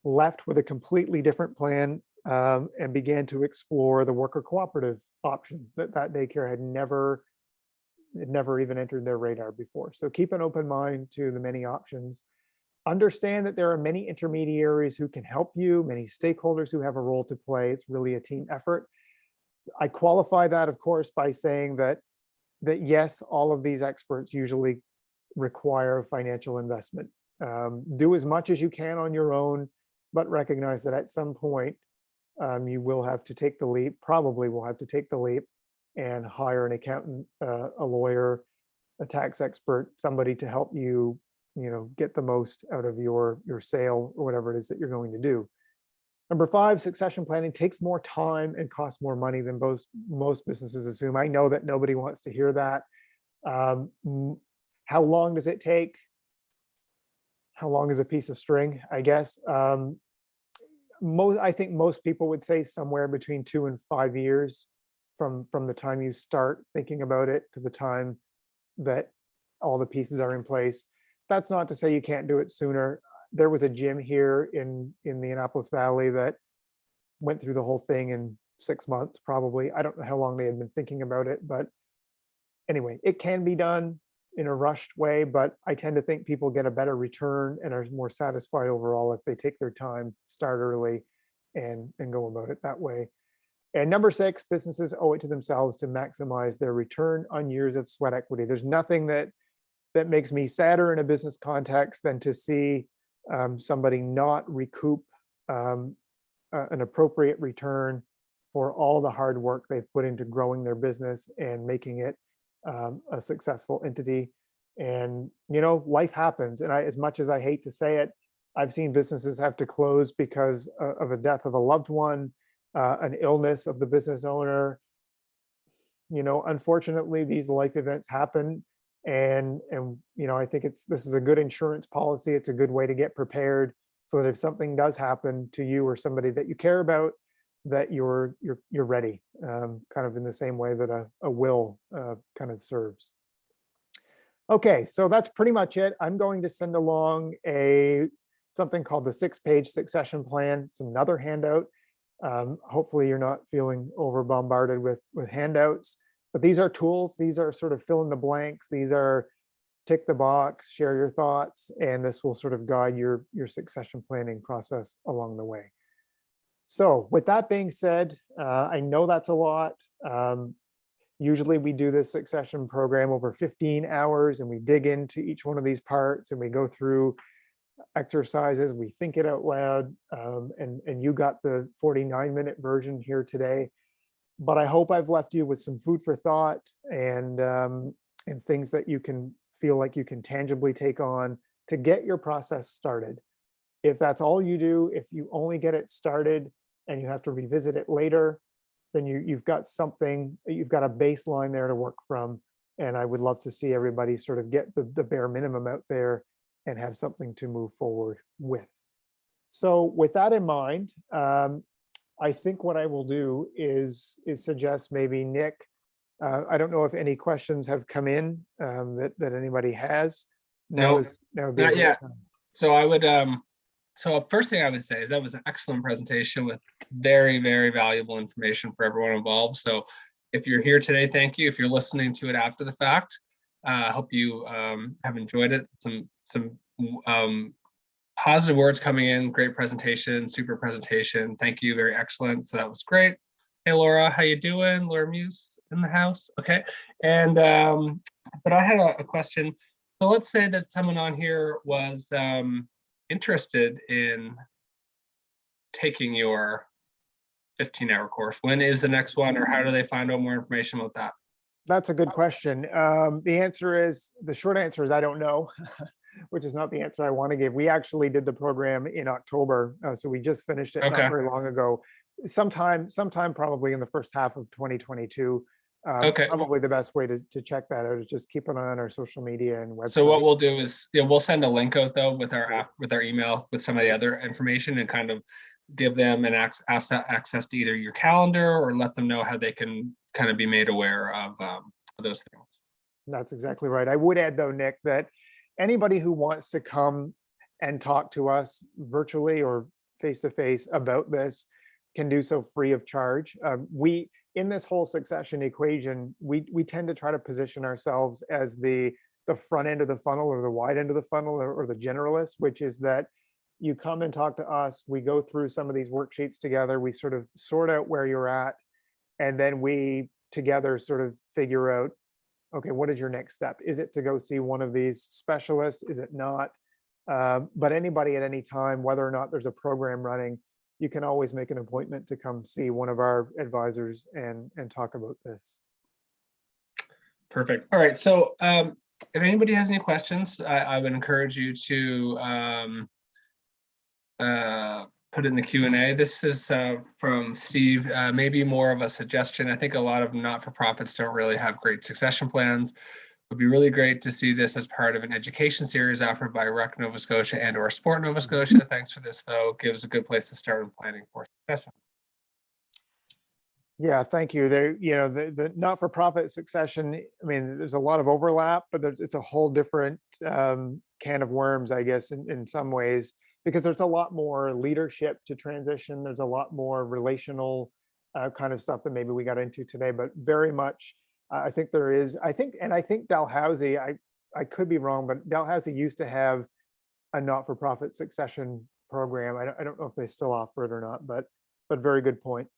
left with a completely different plan, and began to explore the worker cooperative option that daycare had never even entered their radar before. So keep an open mind to the many options. Understand that there are many intermediaries who can help you, many stakeholders who have a role to play. It's really a team effort. I qualify that, of course, by saying that yes, all of these experts usually require financial investment. Do as much as you can on your own, but recognize that at some point you will have to take the leap, probably will have to take the leap and hire an accountant, a lawyer, a tax expert, somebody to help you, get the most out of your sale or whatever it is that you're going to do. Number 5, succession planning takes more time and costs more money than most businesses assume. I know that nobody wants to hear that. How long does it take? How long is a piece of string, I guess? I think most people would say somewhere between 2 and 5 years from the time you start thinking about it to the time that all the pieces are in place. That's not to say you can't do it sooner. There was a gym here in the Annapolis Valley that went through the whole thing in 6 months, probably. I don't know how long they had been thinking about it, but anyway, it can be done in a rushed way, but I tend to think people get a better return and are more satisfied overall if they take their time, start early, and go about it that way. And number 6, businesses owe it to themselves to maximize their return on years of sweat equity. There's nothing that makes me sadder in a business context than to see somebody not recoup an appropriate return for all the hard work they've put into growing their business and making it a successful entity. And, life happens. And as much as I hate to say it, I've seen businesses have to close because of a death of a loved one, an illness of the business owner. Unfortunately, these life events happen. And I think this is a good insurance policy. It's a good way to get prepared so that if something does happen to you or somebody that you care about, that you're ready, kind of in the same way that a will kind of serves. Okay, so that's pretty much it. I'm going to send along something called the 6-page succession plan. It's another handout. Hopefully you're not feeling over bombarded with handouts, but these are tools. These are sort of fill in the blanks. These are tick the box, share your thoughts, and this will sort of guide your succession planning process along the way. So with that being said, I know that's a lot. Usually we do this succession program over 15 hours and we dig into each one of these parts and we go through exercises, we think it out loud, and you got the 49-minute version here today. But I hope I've left you with some food for thought and things that you can feel like you can tangibly take on to get your process started. If that's all you do, if you only get it started and you have to revisit it later, then you've got something, you've got a baseline there to work from. And I would love to see everybody sort of get the bare minimum out there and have something to move forward with. So with that in mind, I think what I will do is suggest maybe Nick, I don't know if any questions have come in that anybody has. No, not yet. Time. So I would, so first thing I would say is that was an excellent presentation with very, very valuable information for everyone involved. So if you're here today, thank you. If you're listening to it after the fact, I hope you have enjoyed it. Some positive words coming in. Great presentation, super presentation. Thank you, very excellent. So that was great. Hey, Laura, how you doing? Laura Muse in the house. Okay. And but I had a question. So let's say that someone on here was interested in taking your 15-hour course. When is the next one, or how do they find out more information about that? That's a good question. The short answer is I don't know, which is not the answer I want to give. We actually did the program in October, so we just finished it not very long ago. Sometime probably in the first half of 2022. Okay. Probably the best way to check that out is just keep an eye on our social media and website. So what we'll do is, we'll send a link out though with our email with some of the other information and kind of give them an access to either your calendar or let them know how they can kind of be made aware of those things. That's exactly right. I would add though, Nick, that anybody who wants to come and talk to us virtually or face-to-face about this can do so free of charge. We, in this whole succession equation, we tend to try to position ourselves as the front end of the funnel or the wide end of the funnel or the generalist, which is that you come and talk to us, we go through some of these worksheets together, we sort of sort out where you're at, and then we together sort of figure out, okay, what is your next step? Is it to go see one of these specialists? Is it not? But anybody at any time, whether or not there's a program running, you can always make an appointment to come see one of our advisors and talk about this. Perfect. All right. So if anybody has any questions, I would encourage you to put it in the Q&A. This is from Steve, maybe more of a suggestion. I think a lot of not-for-profits don't really have great succession plans. It would be really great to see this as part of an education series offered by Rec Nova Scotia and or Sport Nova Scotia. Thanks for this, though. Gives a good place to start in planning for succession. Yeah, thank you. There, the not-for-profit succession, I mean, there's a lot of overlap, but it's a whole different can of worms, I guess, in some ways, because there's a lot more leadership to transition. There's a lot more relational kind of stuff that maybe we got into today, but very much, I think there is, I think Dalhousie, I could be wrong, but Dalhousie used to have a not-for-profit succession program. I don't know if they still offer it or not, but very good point.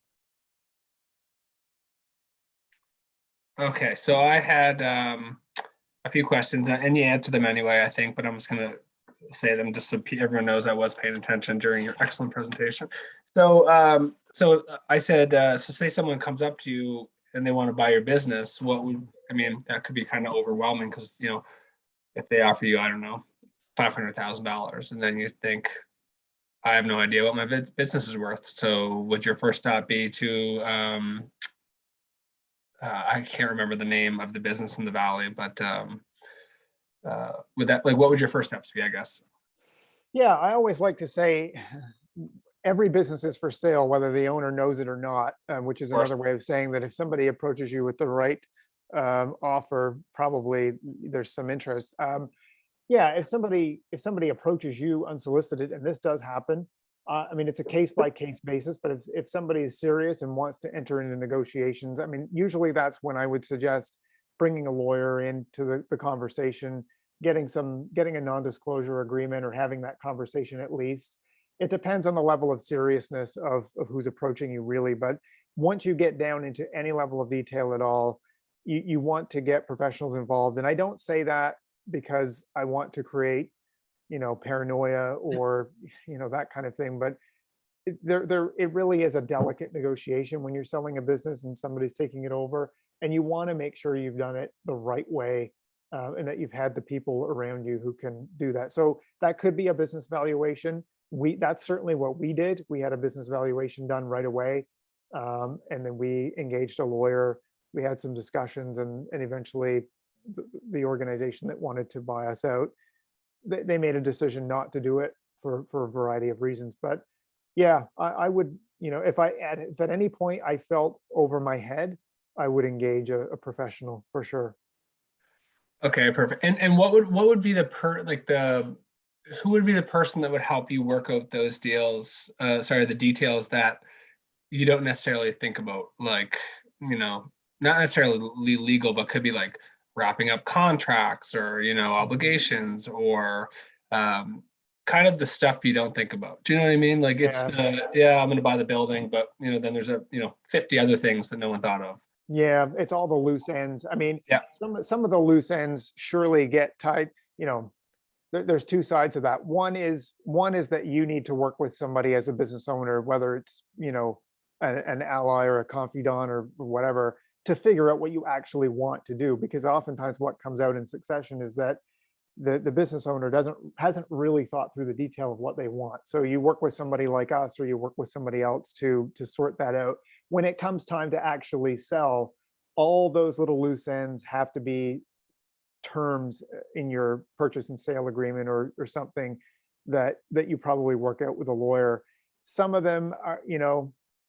Okay, so I had a few questions, and you answered them anyway, I think, but I'm just going to say them just so everyone knows I was paying attention during your excellent presentation. So, so I said, so say someone comes up to you and they want to buy your business, what would, I mean, that could be kind of overwhelming because, you know, if they offer you, I don't know, $500,000, and then you think, I have no idea what my business is worth. So would your first stop be to, I can't remember the name of the business in the Valley, but would that, like, what would your first steps be, I guess? Yeah, I always like to say every business is for sale, whether the owner knows it or not, which is Of another course. way of saying that if somebody approaches you with the right offer, probably there's some interest. Yeah, if somebody approaches you unsolicited, and this does happen, I mean, it's a case by case basis, but if somebody is serious and wants to enter into negotiations, I mean, usually that's when I would suggest bringing a lawyer into the conversation, getting a non-disclosure agreement or having that conversation at least. It depends on the level of seriousness of who's approaching you really, but once you get down into any level of detail at all, you want to get professionals involved. And I don't say that because I want to create, paranoia or, that kind of thing. But it really is a delicate negotiation when you're selling a business and somebody's taking it over, and you want to make sure you've done it the right way, and that you've had the people around you who can do that. So that could be a business valuation. That's certainly what we did. We had a business valuation done right away, and then we engaged a lawyer. We had some discussions, and eventually the organization that wanted to buy us out, they made a decision not to do it for a variety of reasons. But yeah, I would, if at any point I felt over my head, I would engage a professional for sure. Okay, perfect. And what would be who would be the person that would help you work out those deals? Sorry, the details that you don't necessarily think about, like, not necessarily legal, but could be like wrapping up contracts or, obligations or kind of the stuff you don't think about. Do you know what I mean? Like it's Yeah. yeah, I'm going to buy the building, but then there's 50 other things that no one thought of. Yeah, it's all the loose ends. I mean, Yeah. some of the loose ends surely get tied. There's two sides of that. One is that you need to work with somebody as a business owner, whether it's an ally or a confidant or whatever, to figure out what you actually want to do. Because oftentimes what comes out in succession is that the business owner hasn't really thought through the detail of what they want. So you work with somebody like us, or you work with somebody else to sort that out. When it comes time to actually sell, all those little loose ends have to be terms in your purchase and sale agreement, or something that you probably work out with a lawyer. Some of them are,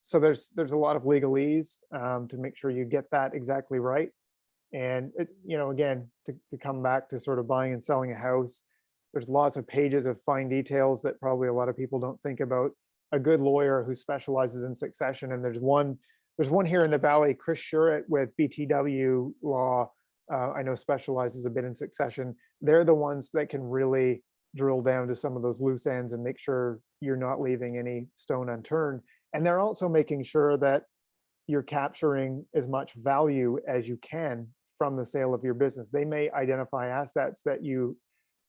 so there's a lot of legalese to make sure you get that exactly right. And again, to come back to sort of buying and selling a house, there's lots of pages of fine details that probably a lot of people don't think about. A good lawyer who specializes in succession, and there's one here in the Valley, Chris Shuret with BTW Law, I know specializes a bit in succession. They're the ones that can really drill down to some of those loose ends and make sure you're not leaving any stone unturned. And they're also making sure that you're capturing as much value as you can from the sale of your business. They may identify assets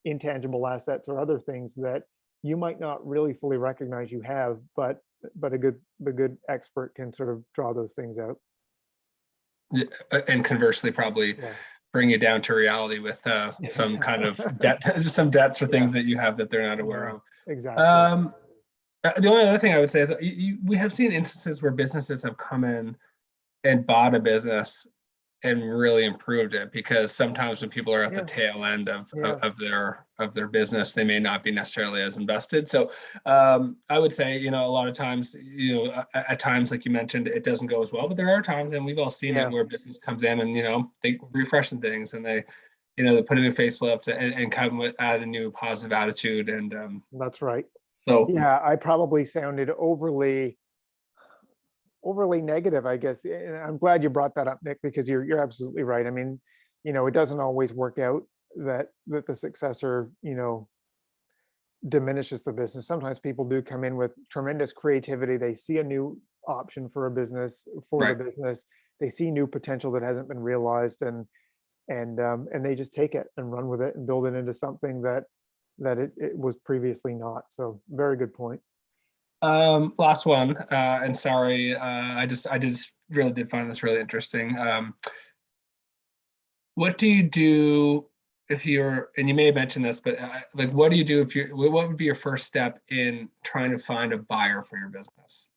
intangible assets or other things that you might not really fully recognize you have, but a good expert can sort of draw those things out. Yeah, and conversely, probably Yeah. bring you down to reality with some kind of debt, some debts or things that you have that they're not aware of. Exactly. The only other thing I would say is that we have seen instances where businesses have come in and bought a business and really improved it, because sometimes when people are at the tail end of their business, they may not be necessarily as invested. So I would say, a lot of times, at times, like you mentioned, it doesn't go as well, but there are times, and we've all seen it, where business comes in and they refreshen things, and they put in a facelift and come with add a new positive attitude. And that's right. So yeah, I probably sounded overly negative, I guess. And I'm glad you brought that up, Nick, because you're absolutely right. I mean, it doesn't always work out that the successor, diminishes the business. Sometimes people do come in with tremendous creativity. They see a new option for a business, the business. They see new potential that hasn't been realized, and they just take it and run with it and build it into something that it was previously not. So very good point. Last one, and sorry, I just really did find this really interesting. What do you do if you're, and you may have mentioned this, but like, what do you do if you're, what would be your first step in trying to find a buyer for your business?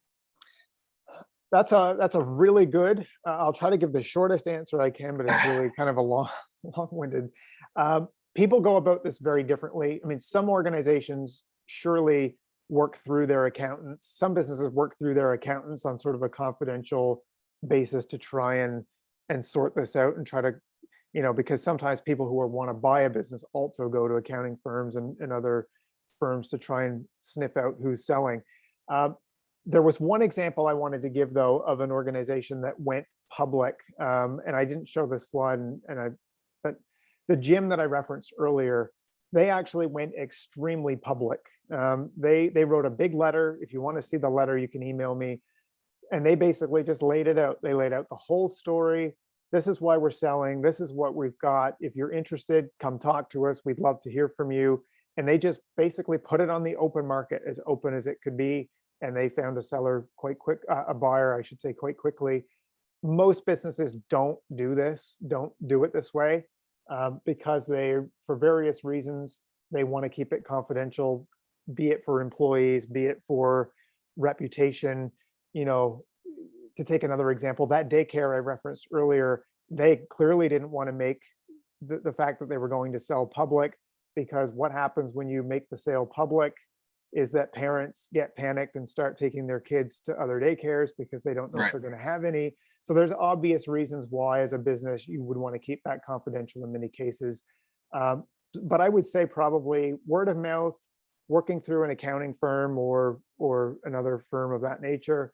That's a really good, I'll try to give the shortest answer I can, but it's really kind of a long-winded. People go about this very differently. I mean, some organizations surely work through their accountants. Some businesses work through their accountants on sort of a confidential basis to try and sort this out and try to, because sometimes people who want to buy a business also go to accounting firms and other firms to try and sniff out who's selling. There was one example I wanted to give, though, of an organization that went public, and I didn't show this slide, but the gym that I referenced earlier, they actually went extremely public. They wrote a big letter. If you want to see the letter, you can email me. And they basically just laid it out. They laid out the whole story. This is why we're selling. This is what we've got. If you're interested, come talk to us. We'd love to hear from you. And they just basically put it on the open market, as open as it could be. And they found a seller quite quick, a buyer, I should say, quite quickly. Most businesses don't do this, don't do it this way, because for various reasons, they want to keep it confidential, be it for employees, be it for reputation. To take another example, that daycare I referenced earlier, they clearly didn't want to make the fact that they were going to sell public, because what happens when you make the sale public is that parents get panicked and start taking their kids to other daycares because they don't know if they're going to have any. So there's obvious reasons why, as a business, you would want to keep that confidential in many cases. But I would say probably word of mouth, working through an accounting firm or another firm of that nature,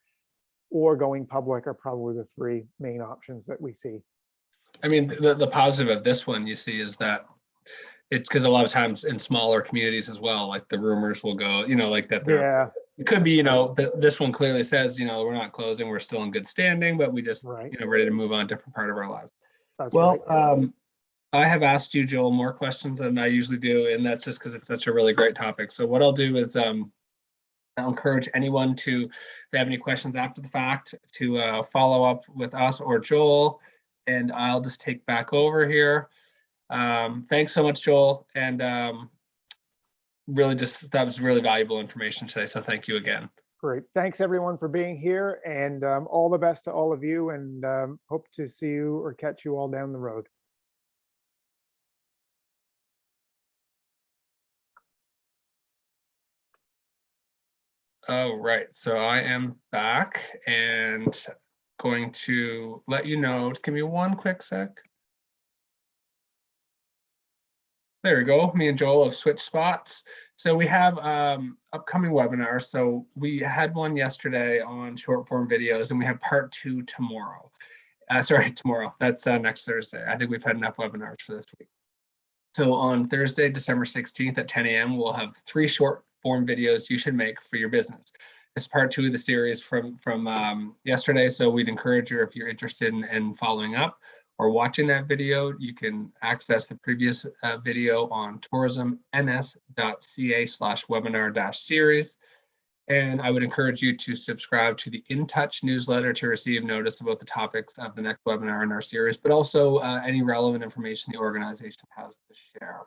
or going public are probably the three main options that we see. I mean, the positive of this one you see is that it's because a lot of times in smaller communities as well, like the rumors will go, like that. Yeah, it could be, this one clearly says, we're not closing, we're still in good standing, but we just, right. Ready to move on, different part of our lives. That's well, right. I have asked you, Joel, more questions than I usually do, and that's just because it's such a really great topic. So what I'll do is I'll encourage anyone to, if they have any questions after the fact, to follow up with us or Joel, and I'll just take back over here. Thanks so much, Joel, and really that was really valuable information today, so thank you again. Great. Thanks everyone for being here, and all the best to all of you, and hope to see you or catch you all down the road. All right, so I am back and going to let you know, just give me one quick sec. There we go. Me and Joel have switched spots. So we have upcoming webinars. So we had one yesterday on short form videos, and we have part 2 tomorrow. Tomorrow. That's next Thursday. I think we've had enough webinars for this week. So on Thursday, December 16th at 10 a.m., we'll have 3 short form videos you should make for your business. This is part 2 of the series from yesterday. So we'd encourage you, if you're interested in following up or watching that video, you can access the previous video on tourismns.ca/webinar-series. And I would encourage you to subscribe to the In Touch newsletter to receive notice about the topics of the next webinar in our series, but also any relevant information the organization has to share.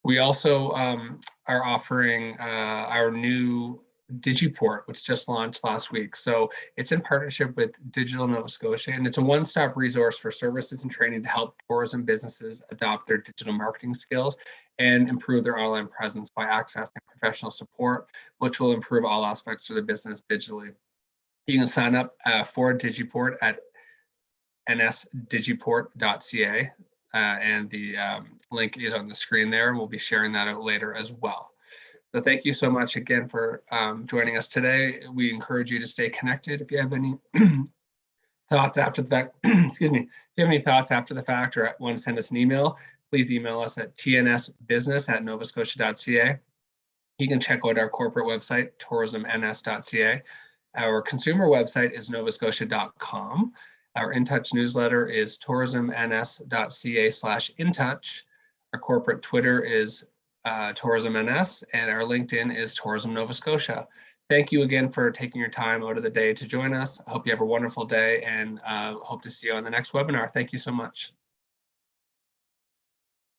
We also are offering our new Digiport, which just launched last week. So it's in partnership with Digital Nova Scotia, and it's a one-stop resource for services and training to help tourism businesses adopt their digital marketing skills and improve their online presence by accessing professional support, which will improve all aspects of the business digitally. You can sign up for Digiport at nsdigiport.ca, and the link is on the screen there, and we'll be sharing that out later as well. So thank you so much again for joining us today. We encourage you to stay connected. If you have any thoughts after the fact, excuse me, if you have any thoughts after the fact or want to send us an email, please email us at tnsbusiness@novascotia.ca. You can check out our corporate website, tourismns.ca. Our consumer website is novascotia.com. Our InTouch newsletter is tourismns.ca/intouch. Our corporate Twitter is Tourism NS, and our LinkedIn is Tourism Nova Scotia. Thank you again for taking your time out of the day to join us. I hope you have a wonderful day, and hope to see you on the next webinar. Thank you so much.